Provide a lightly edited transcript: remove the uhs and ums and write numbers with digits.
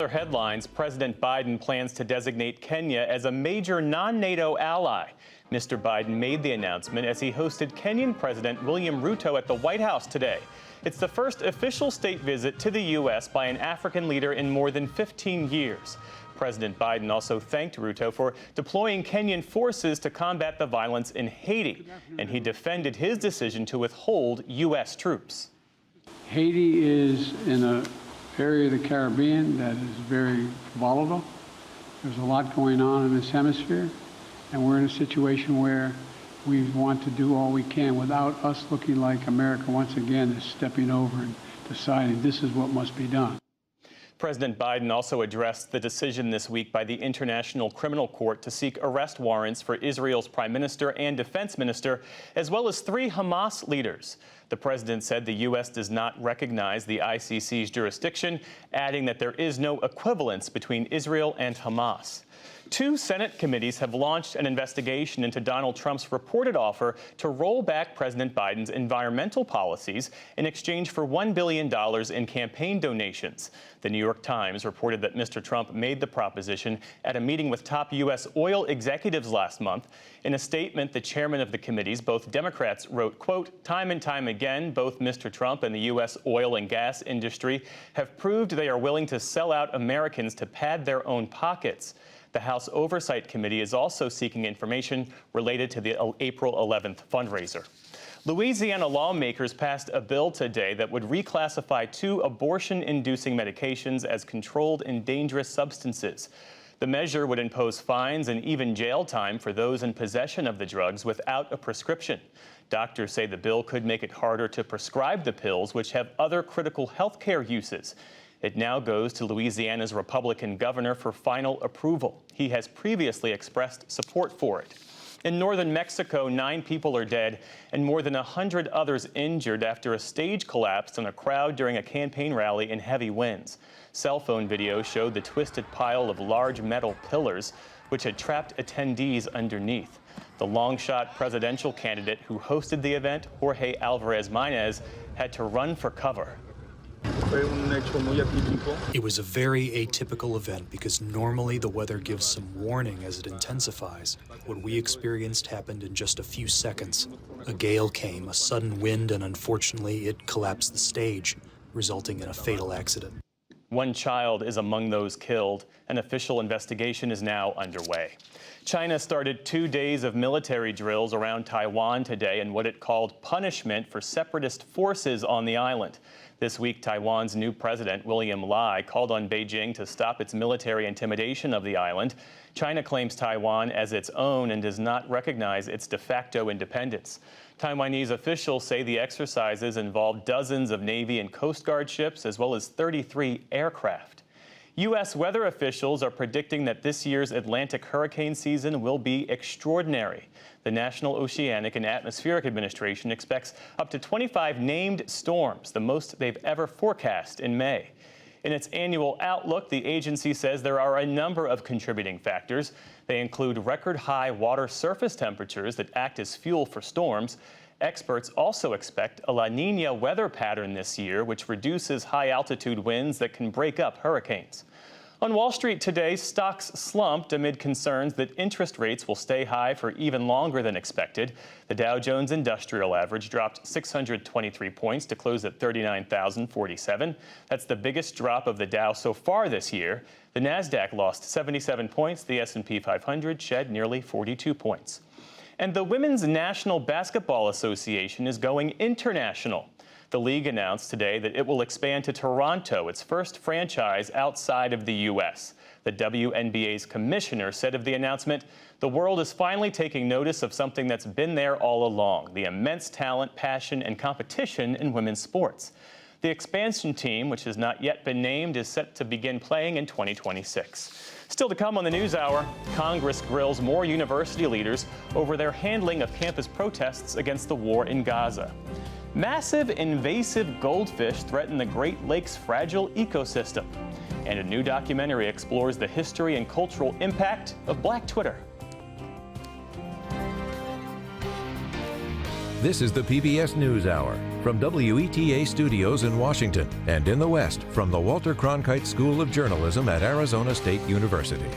other headlines, President Biden plans to designate Kenya as a major non-NATO ally. Mr. Biden made the announcement as he hosted Kenyan President William Ruto at the White House today. It's the first official state visit to the U.S. by an African leader in more than 15 years. President Biden also thanked Ruto for deploying Kenyan forces to combat the violence in Haiti, and he defended his decision to withhold U.S. troops. Haiti is in an area of the Caribbean that is very volatile. There's a lot going on in this hemisphere, and we're in a situation where we want to do all we can without us looking like America once again is stepping over and deciding this is what must be done. President Biden also addressed the decision this week by the International Criminal Court to seek arrest warrants for Israel's prime minister and defense minister, as well as 3 Hamas leaders. The president said the U.S. does not recognize the ICC's jurisdiction, adding that there is no equivalence between Israel and Hamas. 2 Senate committees have launched an investigation into Donald Trump's reported offer to roll back President Biden's environmental policies in exchange for $1 billion in campaign donations. The New York Times reported that Mr. Trump made the proposition at a meeting with top U.S. oil executives last month. In a statement, the chairman of the committees, both Democrats, wrote, quote, "Time and time again, both Mr. Trump and the U.S. oil and gas industry have proved they are willing to sell out Americans to pad their own pockets." The House Oversight Committee is also seeking information related to the April 11th fundraiser. Louisiana lawmakers passed a bill today that would reclassify 2 abortion-inducing medications as controlled and dangerous substances. The measure would impose fines and even jail time for those in possession of the drugs without a prescription. Doctors say the bill could make it harder to prescribe the pills, which have other critical health care uses. It now goes to Louisiana's Republican governor for final approval. He has previously expressed support for it. In northern Mexico, 9 people are dead and more than 100 others injured after a stage collapsed on a crowd during a campaign rally in heavy winds. Cell phone video showed the twisted pile of large metal pillars which had trapped attendees underneath. The long-shot presidential candidate who hosted the event, Jorge Alvarez Maínez, had to run for cover. It was a very atypical event because normally the weather gives some warning as it intensifies. What we experienced happened in just a few seconds. A gale came, a sudden wind, and unfortunately it collapsed the stage, resulting in a fatal accident. 1 child is among those killed. An official investigation is now underway. China started 2 days of military drills around Taiwan today in what it called punishment for separatist forces on the island. This week, Taiwan's new president, William Lai, called on Beijing to stop its military intimidation of the island. China claims Taiwan as its own and does not recognize its de facto independence. Taiwanese officials say the exercises involved dozens of Navy and Coast Guard ships, as well as 33 aircraft. U.S. weather officials are predicting that this year's Atlantic hurricane season will be extraordinary. The National Oceanic and Atmospheric Administration expects up to 25 named storms, the most they've ever forecast in May. In its annual outlook, the agency says there are a number of contributing factors. They include record-high water surface temperatures that act as fuel for storms. Experts also expect a La Niña weather pattern this year, which reduces high-altitude winds that can break up hurricanes. On Wall Street today, stocks slumped amid concerns that interest rates will stay high for even longer than expected. The Dow Jones Industrial Average dropped 623 points to close at 39,047. That's the biggest drop of the Dow so far this year. The Nasdaq lost 77 points. The S&P 500 shed nearly 42 points. And the Women's National Basketball Association is going international. The league announced today that it will expand to Toronto, its first franchise outside of the U.S. The WNBA's commissioner said of the announcement, "The world is finally taking notice of something that's been there all along, the immense talent, passion, and competition in women's sports." The expansion team, which has not yet been named, is set to begin playing in 2026. Still to come on the NewsHour, Congress grills more university leaders over their handling of campus protests against the war in Gaza. Massive invasive goldfish threaten the Great Lakes' fragile ecosystem. And a new documentary explores the history and cultural impact of Black Twitter. This is the PBS NewsHour. from WETA Studios in Washington and in the West from the Walter Cronkite School of Journalism at Arizona State University.